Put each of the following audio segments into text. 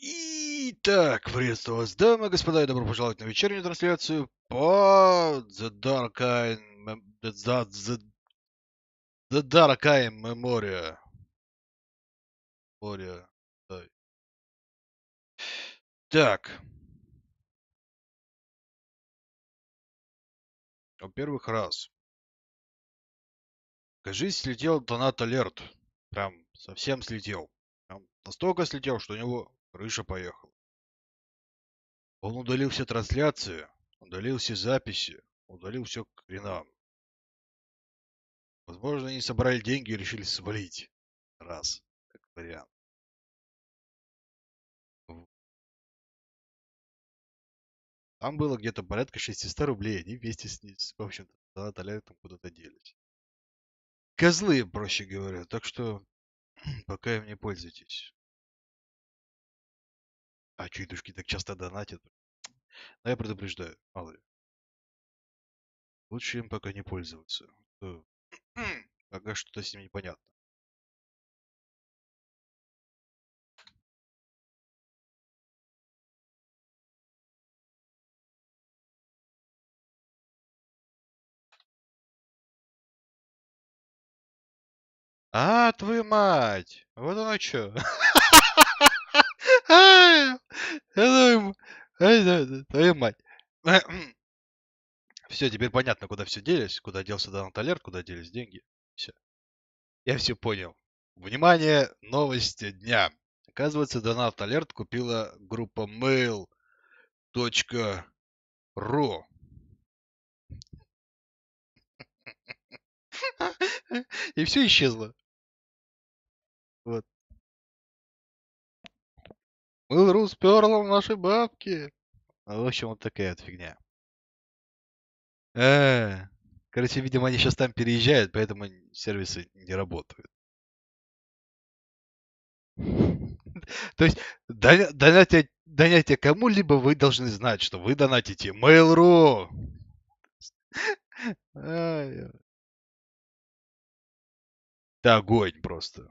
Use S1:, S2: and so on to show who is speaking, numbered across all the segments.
S1: Итак, приветствую вас, дамы и господа, и добро пожаловать на вечернюю трансляцию по The Dark Eye Memoria. Да. Так, во-первых, раз. Кажись, слетел донат алерт. Прям совсем слетел. Прям настолько слетел, что у него крыша поехала. Он удалил все трансляции, удалил все записи, удалил все к хренам. Возможно, они собрали деньги и решили свалить. Раз, как вариант. Там было где-то порядка 600 рублей. Они вместе в общем-то, донат алертом куда-то делись. Козлы, проще говоря. Так что пока им не пользуйтесь. А чуйдушки так часто донатят. Но я предупреждаю, мало ли. Лучше им пока не пользоваться. Пока что-то с ним непонятно. А, твою мать! Вот оно что. Твою мать. Все, теперь понятно, куда все делись, куда делся донат алерт, куда делись деньги. Все. Я все понял. Внимание, новости дня. Оказывается, донат алерт купила группа mail.ru. И все исчезло. Вот. Mail.ru сперла наши бабки. Ну, в общем, вот такая вот фигня. Короче, видимо, они сейчас там переезжают, поэтому сервисы не работают. То есть донатя кому-либо вы должны знать, что вы донатите Mail.ru. Это огонь просто.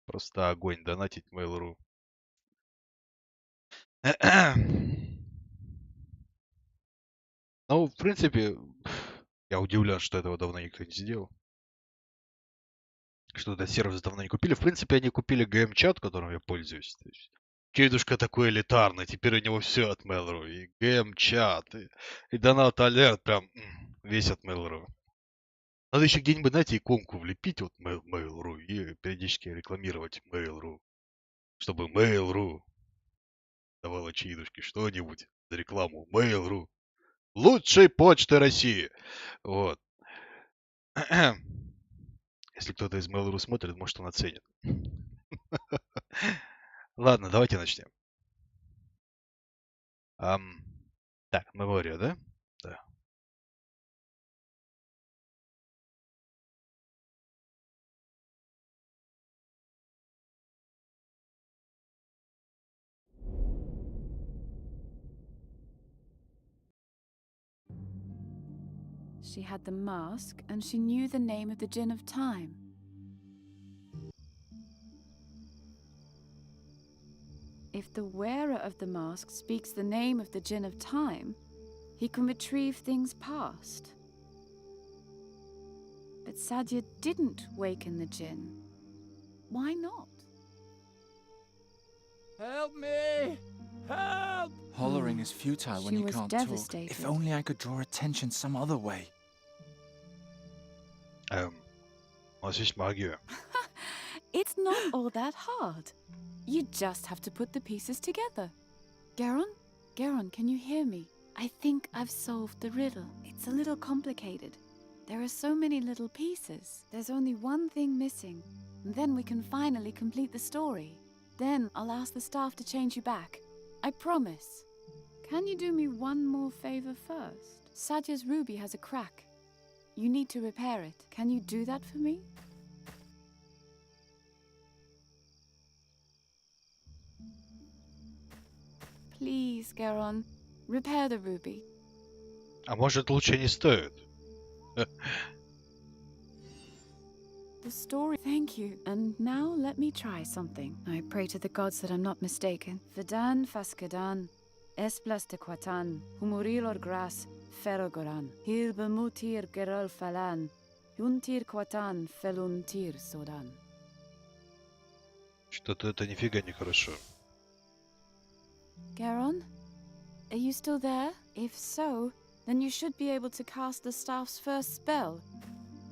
S1: Просто огонь донатить Mail.ru. Ну, в принципе, я удивлен, что этого давно никто не сделал. Что этот сервис давно не купили. В принципе, они купили GM-чат, которым я пользуюсь. То есть, дедушка такой элитарный, теперь у него все от Mail.ru. И GM-чат, и донат алерт, прям весь от Mail.ru. Надо еще где-нибудь, знаете, иконку влепить, вот Mail.ru, и периодически рекламировать Mail.ru. Чтобы Mail.ru давала чаидушки что-нибудь за рекламу. Mail.ru. Лучшей почты России. Вот. Если кто-то из Mail.ru смотрит, может, он оценит. Ладно, давайте начнем. Так, Memoria, да? Да.
S2: She had the mask, and she knew the name of the gin of time. If the wearer of the mask speaks the name of the gin of time, he can retrieve things past. But Sadia didn't waken the gin. Why not?
S3: Help me! Help!
S4: Hollering is futile when
S2: She
S4: you
S2: was
S4: can't
S2: devastated.
S4: talk. If only I could draw attention some other way.
S1: У нас есть магия.
S2: It's not all that hard. You just have to put the pieces together. Garon? Garon, can you hear me? I think I've solved the riddle. It's a little complicated. There are so many little pieces. There's only one thing missing. And then we can finally complete the story. Then I'll ask the staff to change you back. I promise. Can you do me one more favor first? Sadia's ruby has a crack. You need to repair it. Can you do that for me? Please, Garon, repair the ruby.
S1: А может, лучше не стоит?
S2: The story. Thank you. And now let me try something. I pray to the gods that I'm not mistaken. Vedan faskadan, esplaste quatan, humurilor gras, ferogoran, hilbemutir gerol falan, yuntir quatan, feluntir sodan.
S1: Что-то это нифига не хорошо.
S2: Garon? Are you still there? If so, then you should be able to cast the staff's first spell.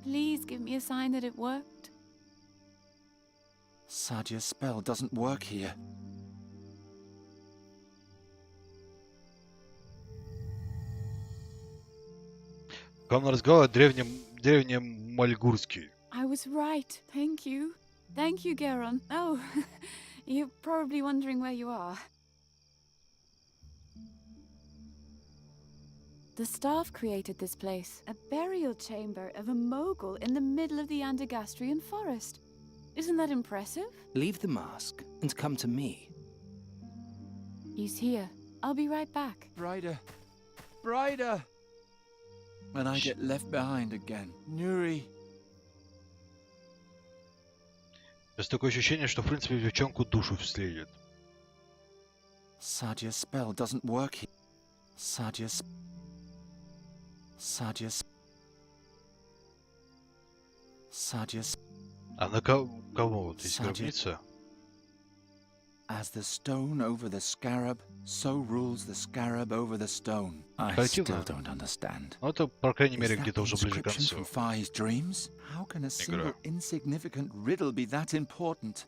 S2: Please give me a sign that it worked.
S4: Sadia's spell doesn't work here.
S1: Он разговаривал древнем мальгурский.
S2: I was right. Thank you. Thank you, Garon. Oh, you're probably wondering where you are. The staff created this place, a burial chamber of a mogul in the middle of the Andergastrian forest. Isn't that impressive?
S3: Leave the mask and come to me.
S2: He's here. I'll be right back.
S4: Brighter. Brighter! And I get left behind again. Nuri.
S1: Есть такое ощущение, что в принципе девчонку душу вследит.
S4: Sadia's spell doesn't work here. Sadia's...
S1: А на кого вот есть
S4: Садя.
S1: гробница?
S4: As the stone over the scarab, so rules the scarab over the stone. I
S1: Противно.
S4: still don't understand.
S1: Ну это, по крайней
S4: Is
S1: мере,
S4: that
S1: где-то
S4: the
S1: уже ближе к
S4: inscription
S1: концу.
S4: from Fai's dreams? How can a single insignificant riddle be that important?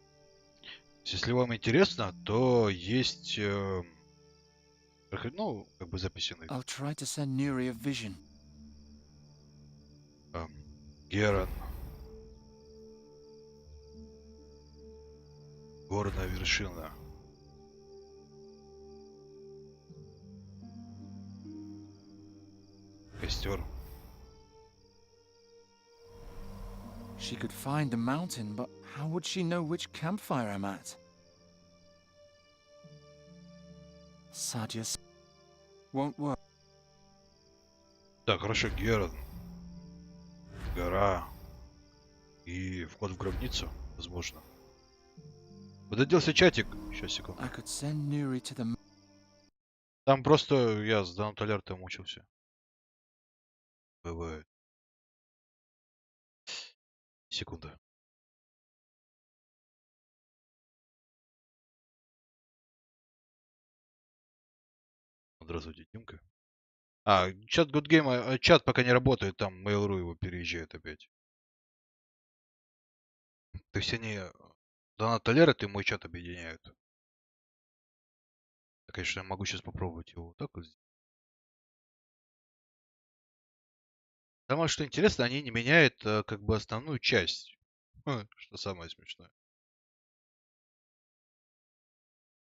S1: Если вам интересно, то есть, ну, как бы записи на
S4: I'll try to send Nuri a vision.
S1: Герон. Горная вершина. Костер.
S4: She could find the mountain, but how would she know which campfire I'm at? Sadia's won't work.
S1: Так, хорошо, Герон. Гора. И вход в гробницу, возможно. Куда делся чатик? Сейчас, секунду.
S4: I could send Nuri to the...
S1: Там просто я с Данут Алертом мучился. Бывает. Секунда. Здравствуйте, Димка. Чат Гудгейма, чат пока не работает, там Mail.ru его переезжает опять. То есть они Донат Алерт и мой чат объединяют. Конечно, я могу сейчас попробовать его вот так вот сделать. Самое что интересно, они не меняют как бы основную часть. Что самое смешное.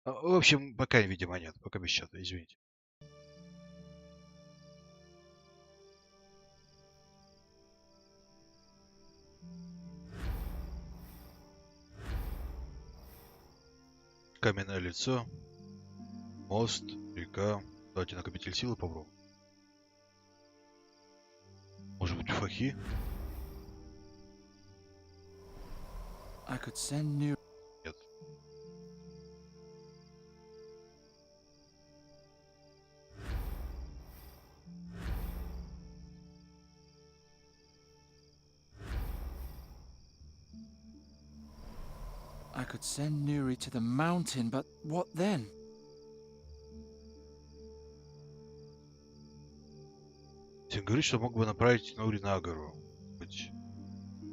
S1: В общем, пока, видимо, нет. Пока без чата, извините. Каменное лицо. Мост, река. Давайте накопитель силы попробуем. Может быть, фахи?
S4: I could send Nuri...
S1: Нет.
S4: I could send Nuri to the mountain, but what then?
S1: Тем говорит, что мог бы направить Нури на гору. Быть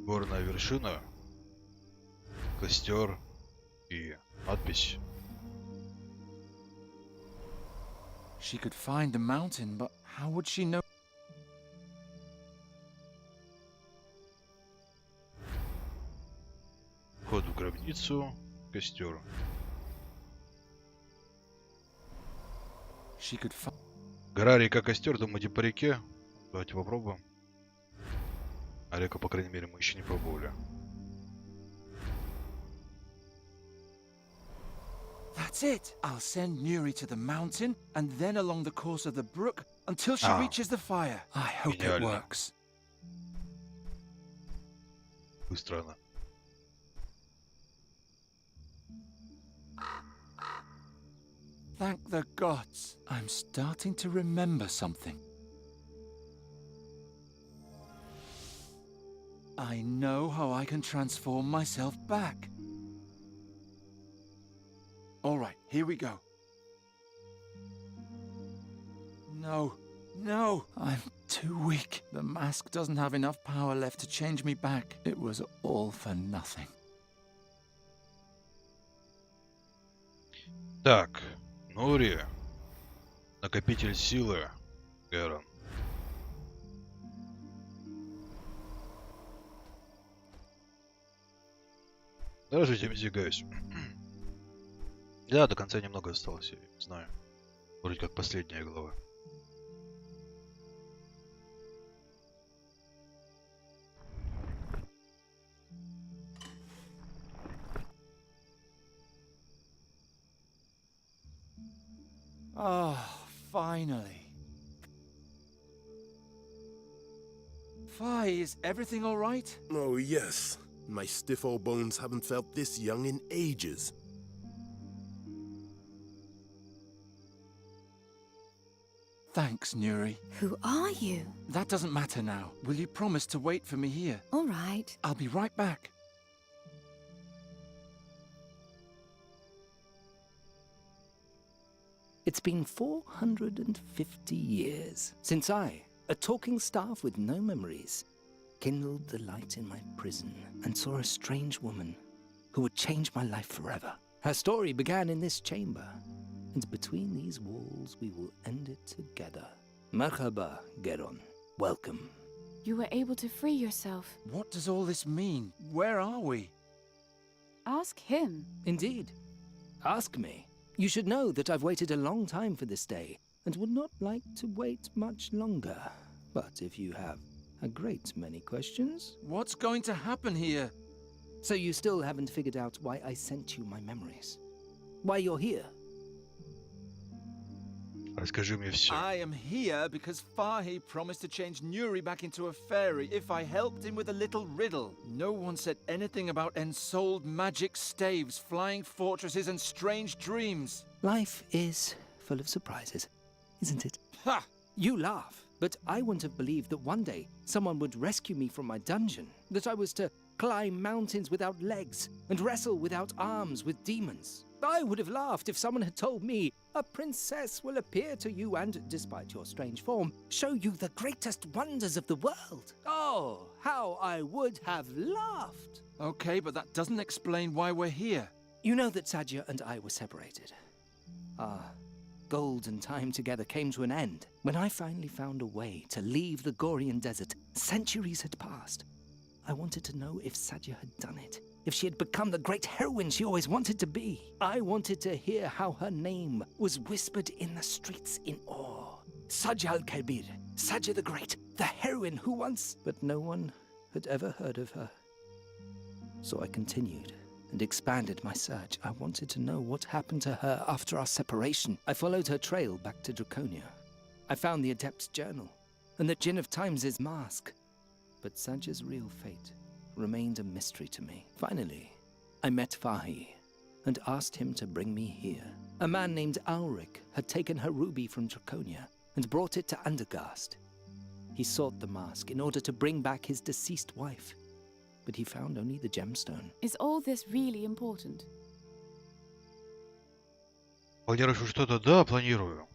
S1: горная вершина, костер и надпись.
S4: She could find the mountain, but how would she know?
S1: Вход в гробницу, костер.
S4: She could find...
S1: Гора, река, костер, думаете, по реке? Давайте попробуем. А реку, по крайней мере, мы еще не пробовали.
S4: That's it! I'll send Nuri to the mountain, and then along the course of the brook, until she
S1: Ah.
S4: reaches the fire. I hope it
S1: Genial.
S4: works.
S1: быстро она.
S4: Thank the gods. I'm starting to remember something. I know how I can transform myself back. All right, here we go. No, no, I'm too weak. The mask doesn't have enough power left to change me back. It was all for nothing.
S1: Так, Нори. Накопитель силы. Герон. Даже этим зигаюсь. Да, до конца немного осталось, я знаю. Вроде как последняя глава.
S4: Oh, finally. Fi, is everything all right?
S5: Oh, yes. My stiff old bones haven't felt this young in ages.
S4: Thanks, Nuri.
S6: Who are you?
S4: That doesn't matter now. Will you promise to wait for me here?
S6: All right.
S4: I'll be right back.
S3: It's been 450 years since I, a talking staff with no memories, kindled the light in my prison and saw a strange woman who would change my life forever. Her story began in this chamber, and between these walls we will end it together. Merhaba, Geron. Welcome.
S2: You were able to free yourself.
S4: What does all this mean? Where are we?
S2: Ask him.
S3: Indeed. Ask me. You should know that I've waited a long time for this day, and would not like to wait much longer. But if you have a great many questions...
S4: What's going to happen here?
S3: So you still haven't figured out why I sent you my memories? Why you're here?
S1: Расскажи мне все.
S4: I am here because Fahi promised to change Nuri back into a fairy if I helped him with a little riddle. No one said anything about ensouled magic staves, flying fortresses, and strange dreams.
S3: Life is full of surprises, isn't it?
S4: Ha!
S3: You laugh, but I wouldn't have believed that one day someone would rescue me from my dungeon, that I was to climb mountains without legs and wrestle without arms with demons. I would have laughed if someone had told me a princess will appear to you and, despite your strange form, show you the greatest wonders of the world. Oh, how I would have laughed!
S4: Okay, but that doesn't explain why we're here.
S3: You know that Sadja and I were separated. Our golden time together came to an end when I finally found a way to leave the Gorian desert. Centuries had passed. I wanted to know if Sadja had done it, if she had become the great heroine she always wanted to be. I wanted to hear how her name was whispered in the streets in awe. Sadja al-Kabir, Sadja the Great, the heroine who once... But no one had ever heard of her. So I continued and expanded my search. I wanted to know what happened to her after our separation. I followed her trail back to Draconia. I found the Adept's journal and the Djinn of Times' mask. But Sadja's real fate remained a mystery to me. Finally, I met Fahi and asked him to bring me here. A man named Ulrich had taken her ruby from Draconia and brought it to Andergast. He sought the mask in order to bring back his deceased wife, but he found only the gemstone.
S2: Is all this really important?
S1: Планируешь что-то? Да, планирую.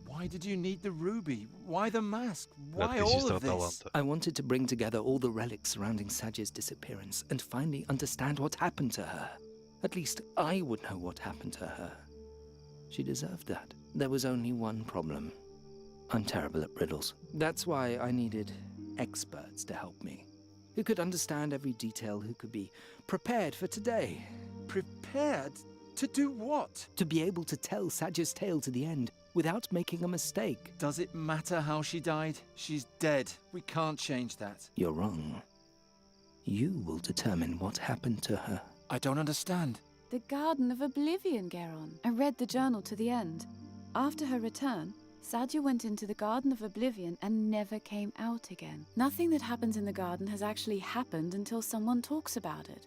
S4: Why did you need the ruby? Why the mask? Why
S1: Краткая
S4: all
S1: сестра
S4: of this?
S1: таланта.
S3: I wanted to bring together all the relics surrounding Sadja's disappearance and finally understand what happened to her. At least I would know what happened to her. She deserved that. There was only one problem. I'm terrible at riddles. That's why I needed experts to help me, who could understand every detail, who could be prepared for today.
S4: Prepared? To do what?
S3: To be able to tell Sadja's tale to the end without making a mistake.
S4: Does it matter how she died? She's dead. We can't change that.
S3: You're wrong. You will determine what happened to her.
S4: I don't understand.
S2: The Garden of Oblivion, Geron. I read the journal to the end. After her return, Sadhya went into the Garden of Oblivion and never came out again. Nothing that happens in the garden has actually happened until someone talks about it.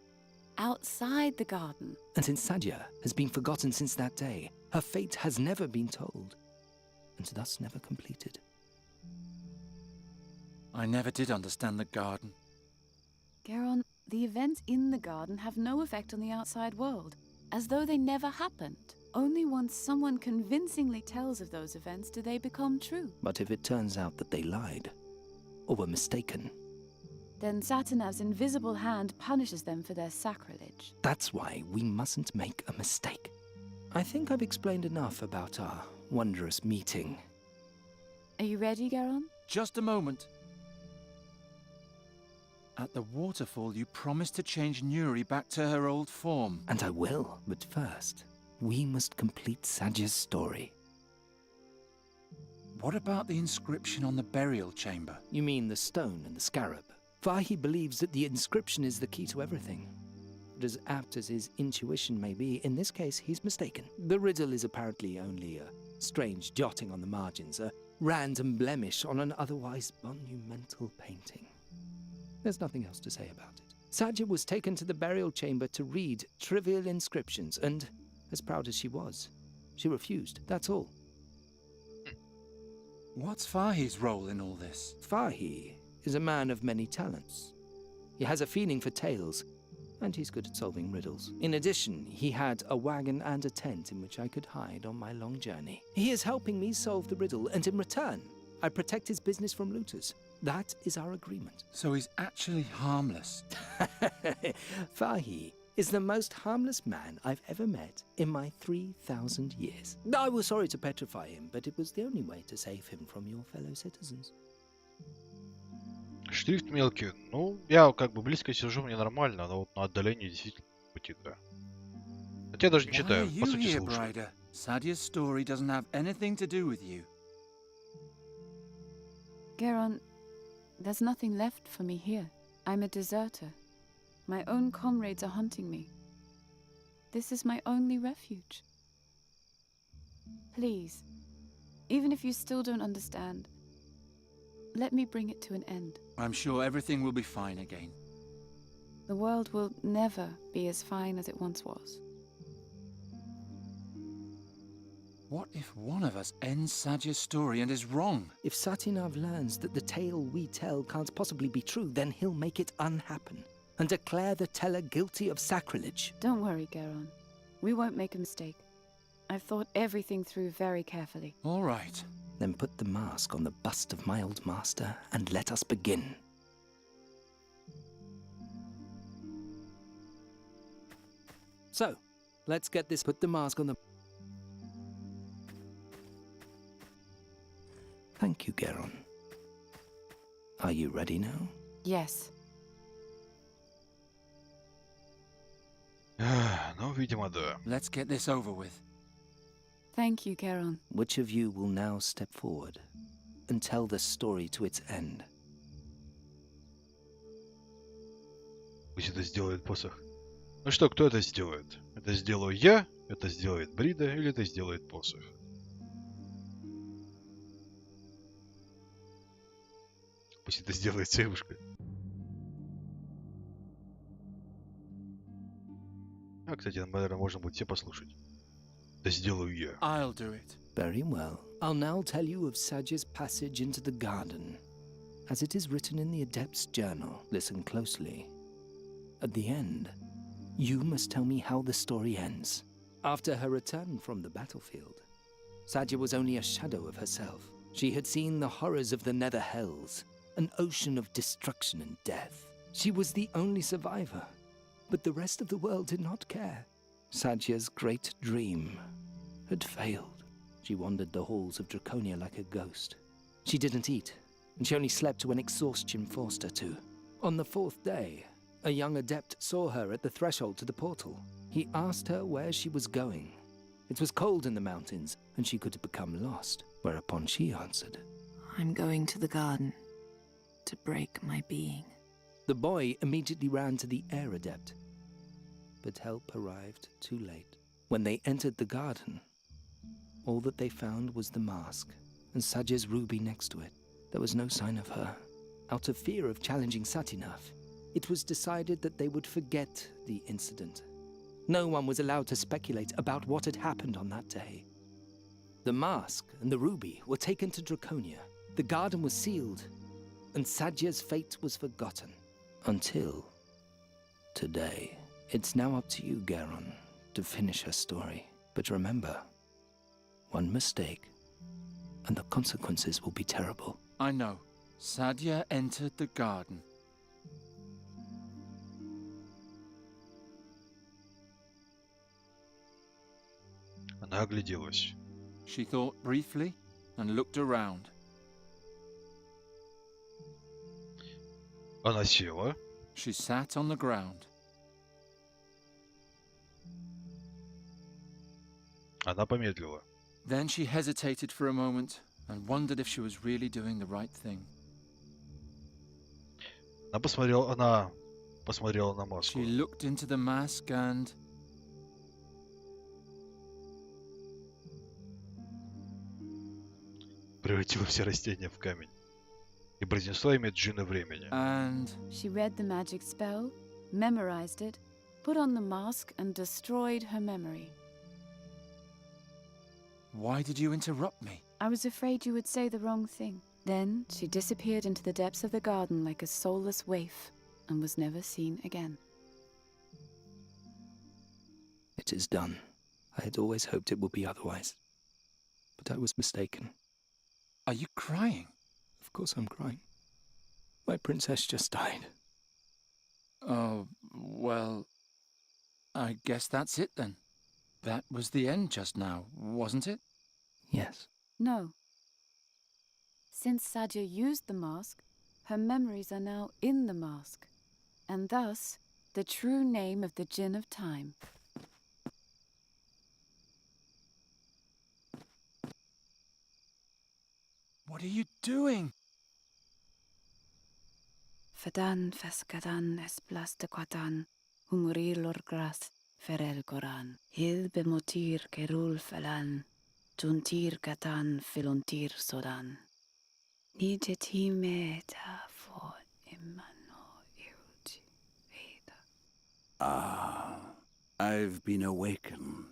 S2: Outside the garden.
S3: And since Sadhya has been forgotten since that day, her fate has never been told, and thus never completed.
S4: I never did understand the garden.
S2: Garon, the events in the garden have no effect on the outside world, as though they never happened. Only once someone convincingly tells of those events do they become true.
S3: But if it turns out that they lied, or were mistaken,
S2: then Satanav's invisible hand punishes them for their sacrilege.
S3: that's why we mustn't make a mistake. I think I've explained enough about our wondrous meeting.
S2: Are you ready, Garon?
S4: Just a moment. At the waterfall, you promised to change Nuri back to her old form.
S3: And I will, but first, we must complete Sadhya's story.
S4: What about the inscription on the burial chamber?
S3: You mean the stone and the scarab? Fahi believes that the inscription is the key to everything. But as apt as his intuition may be, in this case he's mistaken. The riddle is apparently only a strange jotting on the margins, a random blemish on an otherwise monumental painting. There's nothing else to say about it. Sadhya was taken to the burial chamber to read trivial inscriptions, and as proud as she was, she refused, that's all.
S4: What's Fahi's role in all this?
S3: Fahi is a man of many talents. He has a feeling for tales, and he's good at solving riddles. In addition, he had a wagon and a tent in which I could hide on my long journey. He is helping me solve the riddle, and in return, I protect his business from looters. That is our agreement.
S4: So he's actually harmless.
S3: Fahi is the most harmless man I've ever met in my 3,000 years. I was sorry to petrify him, but it was the only way to save him from your fellow citizens.
S1: Шрифт мелкий. Ну, я как бы близко сижу, мне нормально, но вот на отдалении действительно пути, да. Хотя я даже не
S4: Why are
S1: читаю, по
S4: you
S1: сути
S4: here,
S1: слушаю.
S4: Brider? Sadhya's story doesn't have anything to do with you.
S2: Garon, there's nothing left for me here. I'm a deserter. My own comrades are hunting me. This is my only refuge. Please, even if you still don't understand, let me bring it to an end.
S4: I'm sure everything will be fine again.
S2: The world will never be as fine as it once was.
S4: What if one of us ends Sadhya's story and is wrong?
S3: If Satyanav learns that the tale we tell can't possibly be true, then he'll make it unhappen and declare the teller guilty of sacrilege.
S2: Don't worry, Garon. We won't make a mistake. I've thought everything through very carefully.
S4: All right.
S3: Then put the mask on the bust of my old master and let us begin. So, let's get this. Put the mask on the... Thank you, Garon. Are you ready now?
S2: Yes.
S1: Ну, видимо, да.
S4: Let's get this over with.
S2: Thank you, Garon.
S3: Which of you will now step forward and tell the story to its end?
S1: Пусть это сделает посох. Ну что, кто это сделает? Это сделаю я, это сделает Брида или это сделает посох? Пусть это сделает девушка. А, кстати, наверное, можно будет все послушать. Это сделаю я.
S4: I'll do it.
S3: Very well. I'll now tell you of Sadhya's passage into the garden, as it is written in the Adept's journal. Listen closely. At the end, you must tell me how the story ends. After her return from the battlefield, Sadhya was only a shadow of herself. She had seen the horrors of the Nether Hells, an ocean of destruction and death. She was the only survivor, but the rest of the world did not care. Sadhya's great dream had failed. She wandered the halls of Draconia like a ghost. She didn't eat, and she only slept when exhaustion forced her to. On the fourth day, a young adept saw her at the threshold to the portal. He asked her where she was going. It was cold in the mountains, and she could have become lost, whereupon she answered,
S6: I'm going to the garden to break my being.
S3: The boy immediately ran to the air adept, but help arrived too late. When they entered the garden, all that they found was the mask, and Sady's ruby next to it. There was no sign of her. Out of fear of challenging Satinath, it was decided that they would forget the incident. No one was allowed to speculate about what had happened on that day. The mask and the ruby were taken to Draconia. The garden was sealed, and Sadya's fate was forgotten. Until today. It's now up to you, Garon, to finish her story. But remember, one mistake, and the consequences will be terrible.
S4: I know. Sadya entered the garden.
S1: Она огляделась.
S4: She thought briefly and looked around.
S1: Она села.
S4: She sat on the ground.
S1: Она помедлила.
S4: Then she hesitated for a moment and wondered if she was really doing the right thing.
S1: Она посмотрела на маску.
S4: She looked into the mask and...
S1: Превратила все растения в камень. И произнесла имя джина времени.
S4: And...
S2: She read the magic spell, memorized it, put on the mask, and destroyed her memory.
S4: Why did you interrupt me?
S2: I was afraid you would say the wrong thing. Then she disappeared into the depths of the garden like a soulless waif and was never seen again.
S3: It is done. I had always hoped it would be otherwise. But I was mistaken.
S4: Are you crying?
S3: Of course I'm crying. My princess just died.
S4: Oh, well... I guess that's it then. That was the end just now, wasn't it?
S3: Yes.
S2: No. Since Sadya used the mask, her memories are now in the mask, and thus the true name of the Djinn of Time.
S4: What are you doing?
S2: Fadan feskadan esplaste quatan, humurilor gras ferel goran, hil bemotir kerul falan, tuntir katan filontir sodan. Nideti meta for imano irti veda.
S7: Ah, I've been awakened.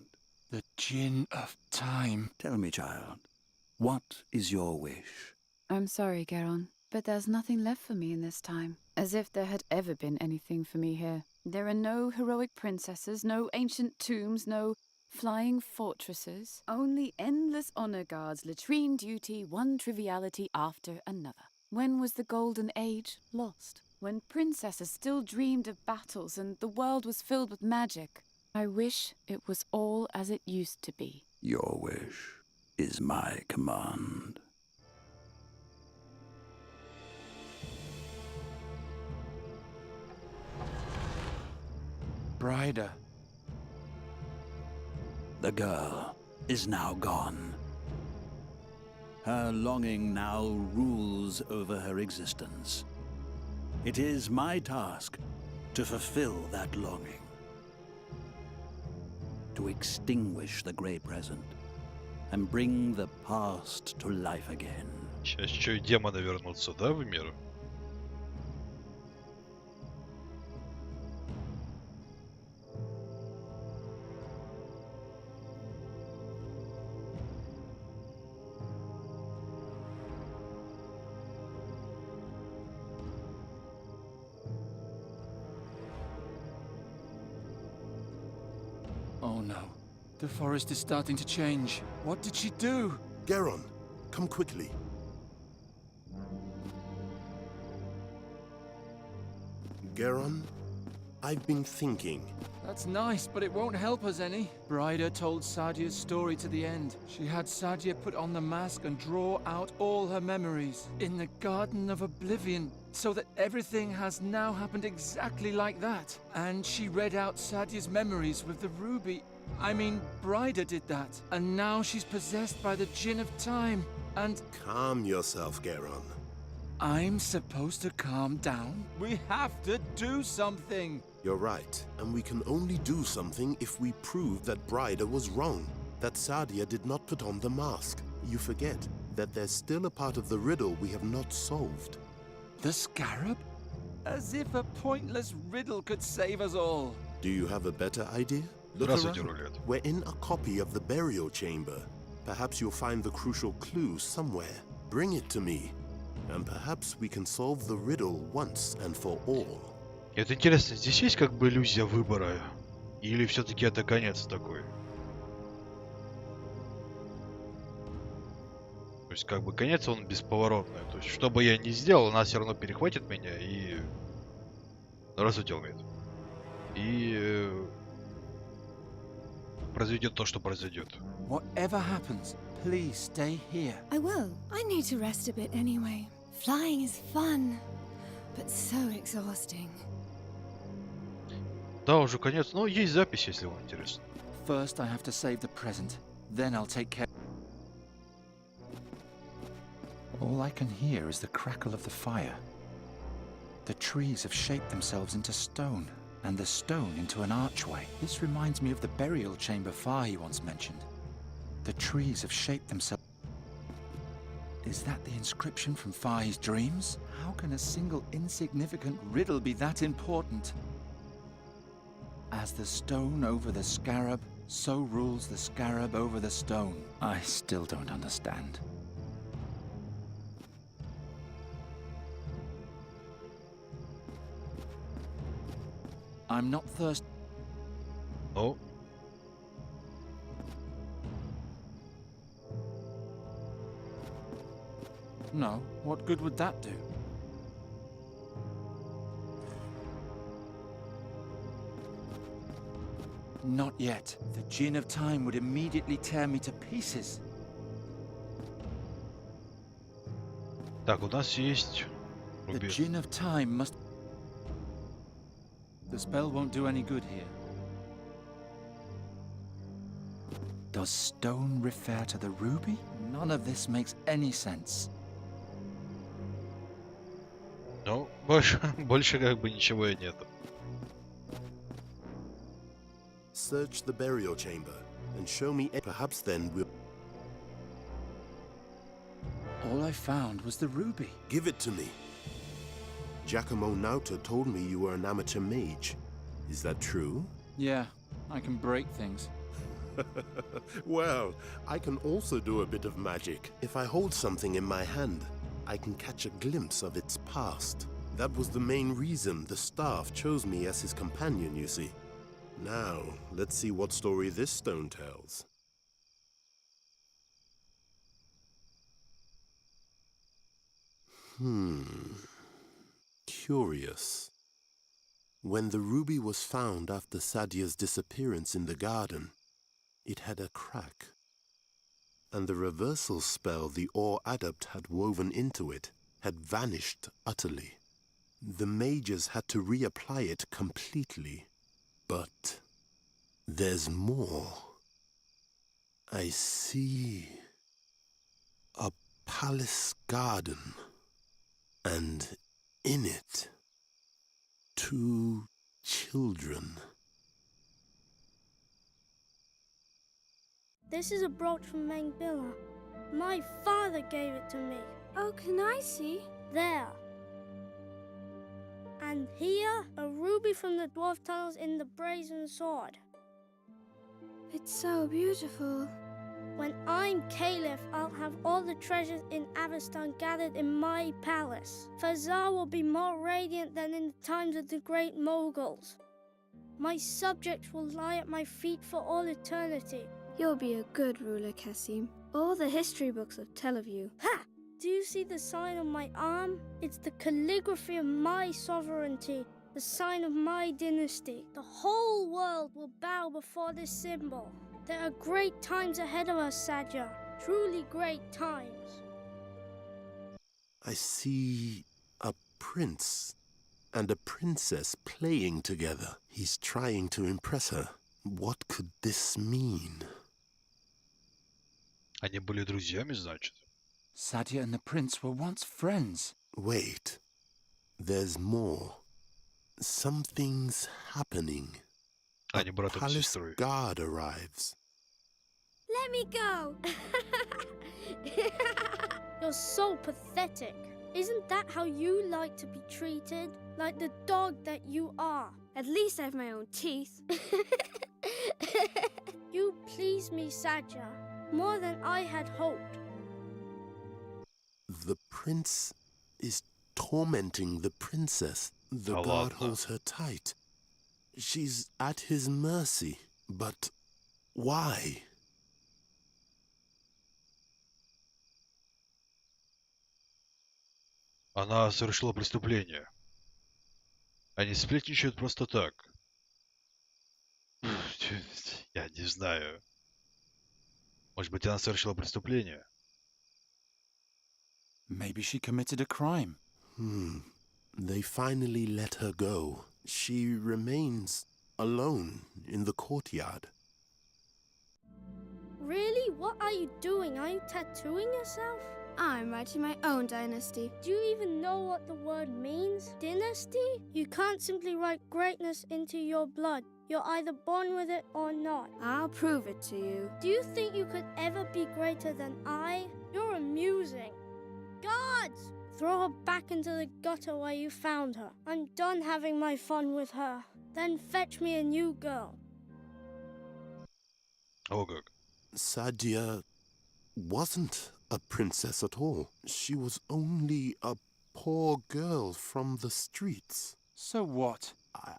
S4: The Djinn of Time.
S7: Tell me, child, what is your wish?
S2: I'm sorry, Garon, but there's nothing left for me in this time. As if there had ever been anything for me here. There are no heroic princesses, no ancient tombs, no flying fortresses. Only endless honor guards, latrine duty, one triviality after another. When was the golden age lost? When princesses still dreamed of battles and the world was filled with magic. I wish it was all as it used to be.
S7: Your wish is my command.
S4: Bryda.
S7: The girl is now gone. Her longing now rules over her existence. It is my task to fulfill that longing. To extinguish the grey present and bring the past to life again.
S1: Сейчас что, и демоны вернутся, да, в мир?
S4: Oh no. The forest is starting to change. What did she do?
S5: Garon, come quickly. Garon, I've been thinking.
S4: That's nice, but it won't help us any. Bryda told Sadya's story to the end. She had Sadya put on the mask and draw out all her memories in the Garden of Oblivion, so that everything has now happened exactly like that. And she read out Sadya's memories with the ruby. I mean, Bryda did that. And now she's possessed by the Djinn of Time. And
S5: Calm yourself, Garon.
S4: I'm supposed to calm down? We have to do something.
S5: You're right, and we can only do something if we prove that Bryda was wrong, that Sadya did not put on the mask. You forget, that there's still a part of the riddle we have not solved.
S4: The scarab? As if a pointless riddle could save us all.
S5: Do you have a better idea? Look
S1: Здравствуйте,
S5: around.
S1: рулет.
S5: We're in a copy of the burial chamber. Perhaps you'll find the crucial clue somewhere. Bring it to me, and perhaps we can solve the riddle once and for all.
S1: Это интересно, здесь есть как бы иллюзия выбора? Или все-таки это конец такой? То есть как бы конец он бесповоротный. То есть что бы я ни сделал, она все равно перехватит меня и разуделает. И произведет то, что произойдет.
S4: Whatever happens, please stay here.
S8: I will. I need to rest a bit anyway. Flying is fun, but so exhausting.
S1: Да, уже конец. Но есть запись, если вам интересно.
S4: First, I have to save the present. Then I'll take care. All I can hear is the crackle of the fire. The trees have shaped themselves into stone, and the stone into an archway. This reminds me of the burial chamber Fahy once mentioned. The trees have shaped themselves. Is that the inscription from Fahy's dreams? How can a single insignificant riddle be that important? As the stone over the scarab, so rules the scarab over the stone. I still don't understand. I'm not thirsty.
S1: Ну,
S4: No, what good would that do? Not yet. The Djinn of Time would immediately tear me to pieces.
S1: так, у нас есть
S4: The
S1: рубин.
S4: Djinn of Time must... The spell won't do any good here. Does stone refer to the ruby? None of this makes any sense.
S1: Ну, больше как бы ничего и нету.
S5: Search the burial chamber and show me. Perhaps then we'll
S4: All I found was the ruby.
S5: give it to me. Giacomo Nauta told me you were an amateur mage. Is that true?
S4: Yeah, I can break things.
S5: Well, I can also do a bit of magic. If I hold something in my hand, I can catch a glimpse of its past. That was the main reason the staff chose me as his companion, you see. Now, let's see what story this stone tells. Curious. When the ruby was found after Sadia's disappearance in the garden, it had a crack. And the reversal spell the Ore Adept had woven into it had vanished utterly. The mages had to reapply it completely. But there's more. I see a palace garden, and in it, 2 children.
S9: This is a brooch from Mengbilla. My father gave it to me.
S8: Oh, can I see?
S9: There. And here, a ruby from the dwarf tunnels in the brazen sword.
S8: It's so beautiful.
S9: When I'm Caliph, I'll have all the treasures in Avestan gathered in my palace. Fazar will be more radiant than in the times of the great Moguls. My subjects will lie at my feet for all eternity.
S8: You'll be a good ruler, Cassim. All the history books will tell of you.
S9: Ha! Do you see the sign on my arm? It's the calligraphy of my sovereignty, the sign of my dynasty. The whole world will bow before this symbol. There are great times ahead of us, Sadia. Truly great times.
S5: I see a prince and a princess playing together. He's trying to impress her. What could this mean?
S1: Они были друзьями, значит.
S4: Sadia and the prince were once friends.
S5: Wait. There's more. Something's happening.
S1: Они брат и
S5: Palace
S1: сестры.
S5: guard arrives.
S8: Let me go.
S9: You're so pathetic. Isn't that how you like to be treated? Like the dog that you are.
S8: At least I have my own teeth.
S9: You please me, Sadja, more than I had hoped.
S5: The prince is tormenting the princess. The
S1: I
S5: guard
S1: love that.
S5: holds her tight. She's at his mercy. But why?
S1: Она совершила преступление. Они сплетничают просто так. Я не знаю. Может быть, она совершила преступление?
S4: Maybe she committed a crime.
S5: They finally let her go. She remains alone in the courtyard.
S9: Really? What are you doing? Are you tattooing yourself?
S8: I'm writing my own dynasty.
S9: Do you even know what the word means? Dynasty? You can't simply write greatness into your blood. You're either born with it or not.
S8: I'll prove it to you.
S9: Do you think you could ever be greater than I? You're amusing. Guards! Throw her back into the gutter where you found her. I'm done having my fun with her. Then fetch me a new girl.
S1: О как.
S5: Sadia wasn't a princess at all. She was only a poor girl from the streets.
S4: So what?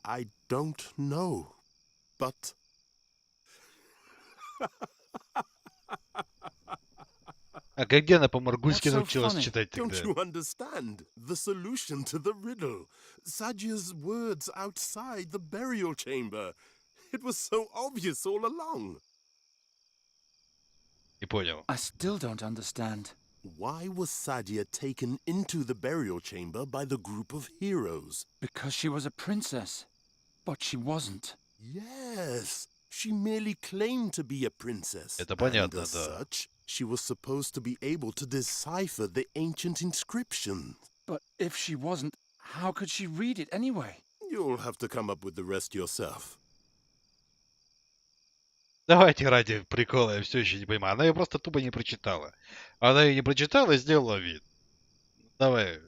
S5: I don't know, but...
S1: А где она по-моргульски
S4: What's so
S1: научилась
S4: funny?
S1: читать тогда?
S5: Don't you understand? The solution to the riddle. Sadia's words outside the burial chamber. It was so obvious all along.
S1: Не понял.
S4: I still don't understand.
S5: Why was Sadia taken into the burial chamber by the group of heroes?
S4: Because she was a princess. But she wasn't.
S5: Yes, she merely claimed to be a princess.
S1: Это понятно,
S5: and as
S1: да.
S5: such, she was supposed to be able to decipher the ancient inscription.
S4: But if she wasn't, how could she read it anyway?
S5: You'll have to come up with the rest yourself.
S1: Давайте ради прикола, я все еще не понимаю. Она ее просто тупо не прочитала. Она ее не прочитала и сделала вид. Давай,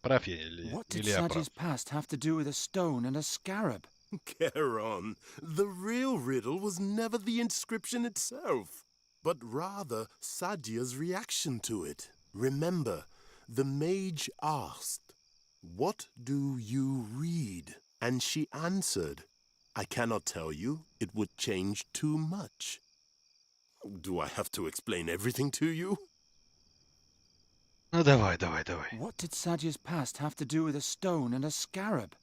S1: прав я
S4: What did
S1: или я прав?
S4: Sadia's past have to do with a stone and a scarab?
S5: Charon, the real riddle was never the inscription itself, but rather Sadia's reaction to it. Remember, the mage asked, "What do you read?" And she answered, "I cannot tell you. It would change too much." Do I have to explain everything to you?
S1: Ну давай.
S4: What did Sadia's past have to do with a stone and a scarab?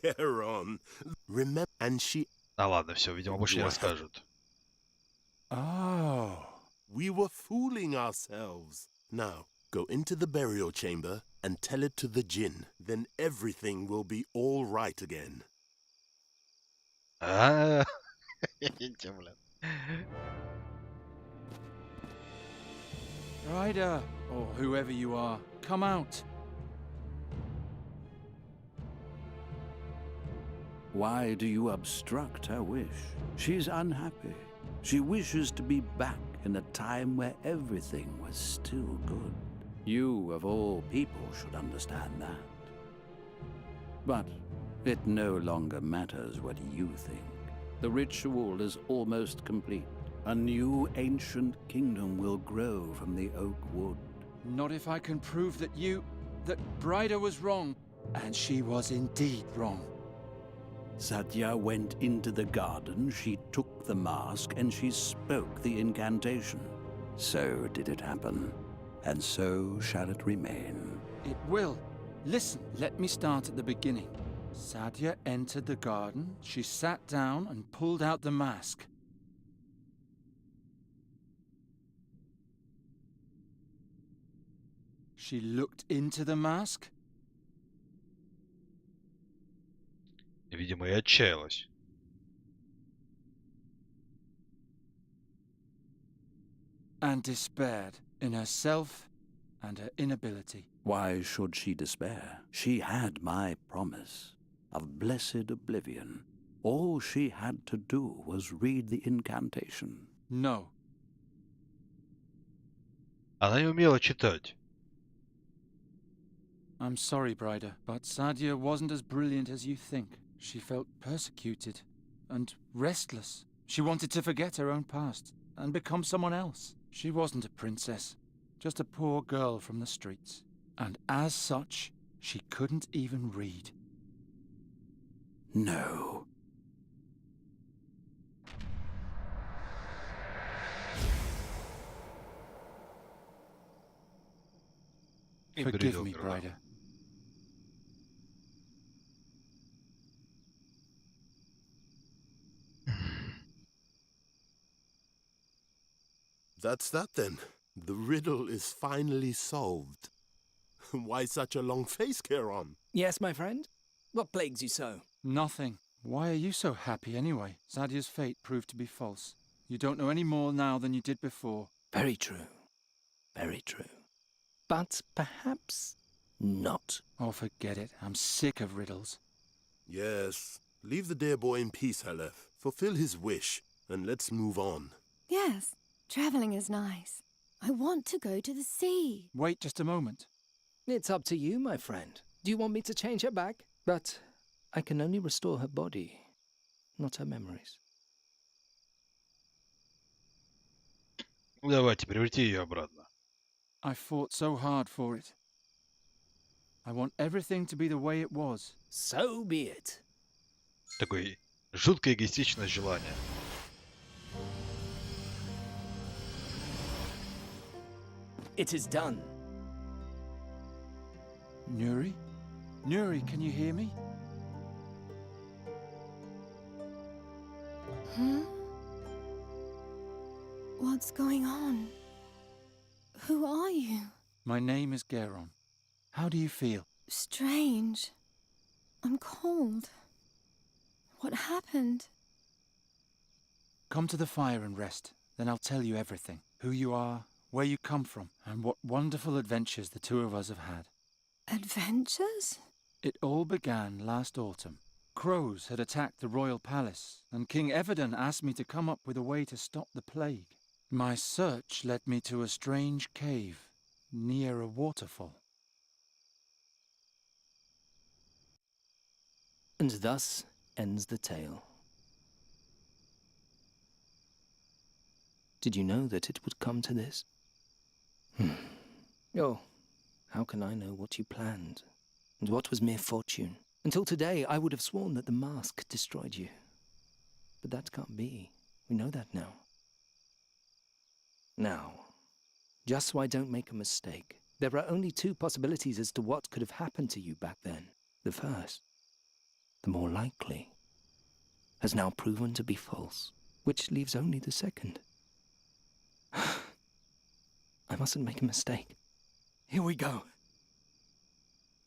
S5: Charon, remember, and she...
S1: А ладно, все, видимо, больше не расскажут.
S4: Oh.
S5: We were fooling ourselves. Now, go into the burial chamber and tell it to the djinn. Then everything will be all right again.
S1: А, блин.
S4: Ryder, or whoever you are, come out.
S7: Why do you obstruct her wish? She's unhappy. She wishes to be back in a time where everything was still good. You, of all people, should understand that. But it no longer matters what you think. The ritual is almost complete. A new ancient kingdom will grow from the oak wood.
S4: Not if I can prove that Bryder was wrong, and she was indeed wrong.
S7: Satya went into the garden, she took the mask, and she spoke the incantation. So did it happen, and so shall it remain.
S4: It will. Listen, let me start at the beginning. Sadia entered the garden, she sat down and pulled out the mask. She looked into the mask.
S1: Видимо, и отчаялась.
S4: And despaired in herself and her inability.
S7: Why should she despair? She had my promise of blessed oblivion. All she had to do was read the incantation.
S4: No.
S1: Она не умела читать.
S4: I'm sorry, Brider, but Sadia wasn't as brilliant as you think. She felt persecuted and restless. She wanted to forget her own past and become someone else. She wasn't a princess, just a poor girl from the streets. And as such, she couldn't even read.
S7: No.
S4: Forgive me, Brider.
S5: That's that then. The riddle is finally solved. Why such a long face, Charon?
S3: Yes, my friend? What plagues you so?
S4: Nothing. Why are you so happy anyway? Sadia's fate proved to be false. You don't know any more now than you did before.
S3: Very true. Very true. But perhaps not.
S4: Oh, forget it. I'm sick of riddles.
S5: Yes. Leave the dear boy in peace, Aleph. Fulfill his wish, and let's move on.
S8: Yes, traveling is nice. I want to go to the sea.
S4: Wait just a moment.
S3: It's up to you, my friend. Do you want me to change her back? But I can only restore her body, not her memories.
S1: Давайте, преврати ее обратно.
S4: I fought so hard for it. I want everything to be the way it was.
S3: So be it.
S1: Такое жуткое эгоистичное желание.
S3: It is done.
S4: Nuri? Nuri, can you hear me?
S8: Hmm? What's going on? Who are you?
S4: My name is Geron. How do you feel?
S8: Strange. I'm cold. What happened?
S4: Come to the fire and rest. Then I'll tell you everything. Who you are, where you come from, and what wonderful adventures the two of us have had.
S8: Adventures?
S4: It all began last autumn. Crows had attacked the royal palace, and King Everden asked me to come up with a way to stop the plague. My search led me to a strange cave near a waterfall.
S3: And thus ends the tale. Did you know that it would come to this? Oh, how can I know what you planned, and what was mere fortune? Until today, I would have sworn that the mask destroyed you. But that can't be. We know that now. Now, just so I don't make a mistake, there are only two possibilities as to what could have happened to you back then. The first, the more likely, has now proven to be false, which leaves only the second. I mustn't make a mistake. Here we go.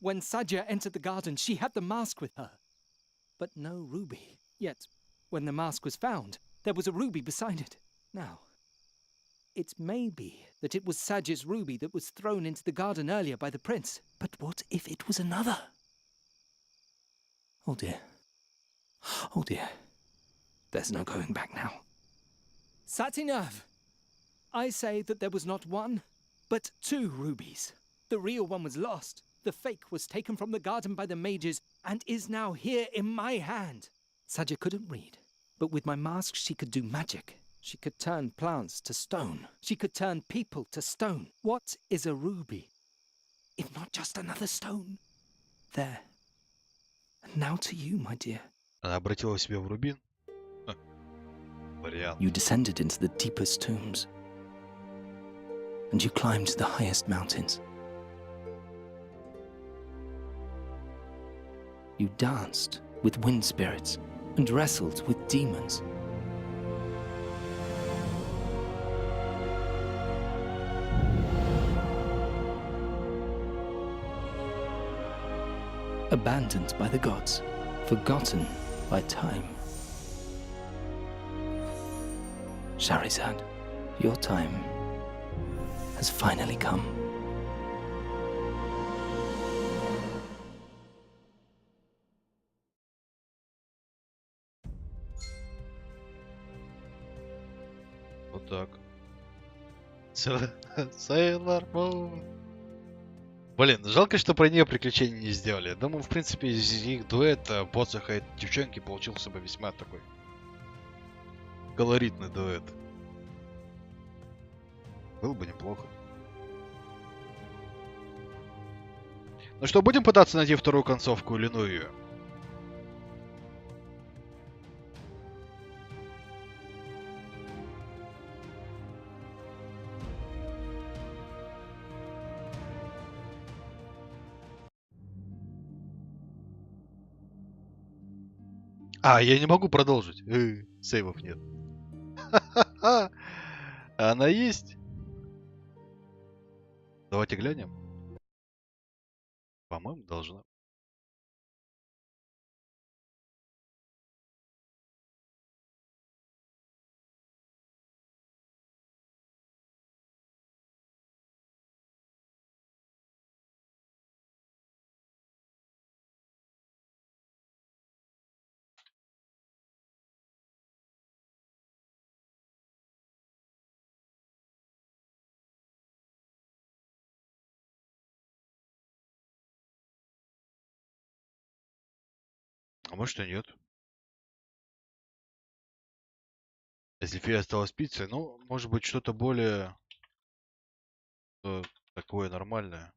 S3: When Sadia entered the garden, she had the mask with her, but no ruby. Yet, when the mask was found, there was a ruby beside it. Now, it may be that it was Sadia's ruby that was thrown into the garden earlier by the prince. But what if it was another? Oh dear. Oh dear. There's no going back now. Satinerve! I say that there was not one, but two rubies. The real one was lost. The fake was taken from the garden by the mages and is now here in my hand. Sadia couldn't read, but with my mask she could do magic. She could turn plants to stone. She could turn people to stone. What is a ruby, if not just another stone? There. And now to you, my dear.
S1: Она обратила себя в рубин. Вариант.
S3: You descended into the deepest tombs, and you climbed the highest mountains. You danced with wind spirits and wrestled with demons. Abandoned by the gods, forgotten by time. Charizard, your time has finally come.
S1: Вот так. Sailor Moon. Блин, жалко, что про нее приключения не сделали. Думаю, в принципе, из их дуэта Поцеха и девчонки получился бы весьма такой колоритный дуэт. Было бы неплохо. Ну что, будем пытаться найти вторую концовку или ну ее? А, я не могу продолжить. Сейвов нет. Она есть? Давайте глянем. По-моему, должна. А может и нет. Если фея осталась пиццей, ну, может быть, что-то более такое нормальное.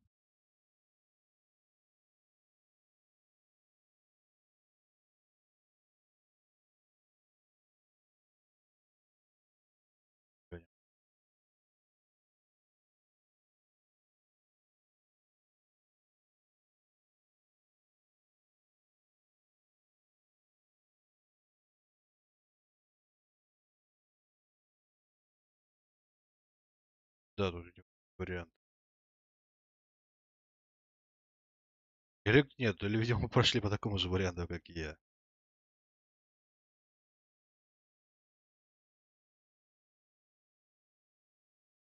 S1: Да, тут идет вариант. Или нет, или, видимо, мы прошли по такому же варианту, как и я.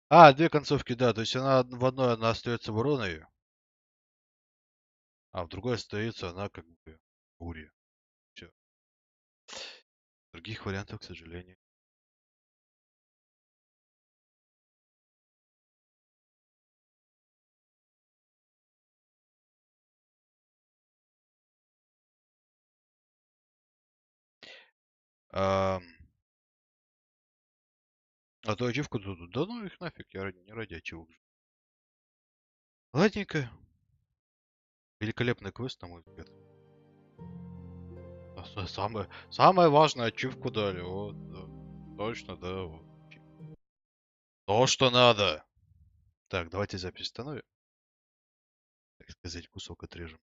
S1: А, две концовки, да. То есть она в одной она остается вороной, а в другой остается она как бы бурей. Все. Других вариантов, к сожалению. А то ачивку тут. Да ну их нафиг, я не ради ачивок. Ладненько. Великолепный квест, на мой взгляд. Самое важное ачивку дали. Вот, да. Точно, да. Вот. То, что надо. Так, давайте запись остановим. Так сказать, кусок отрежем.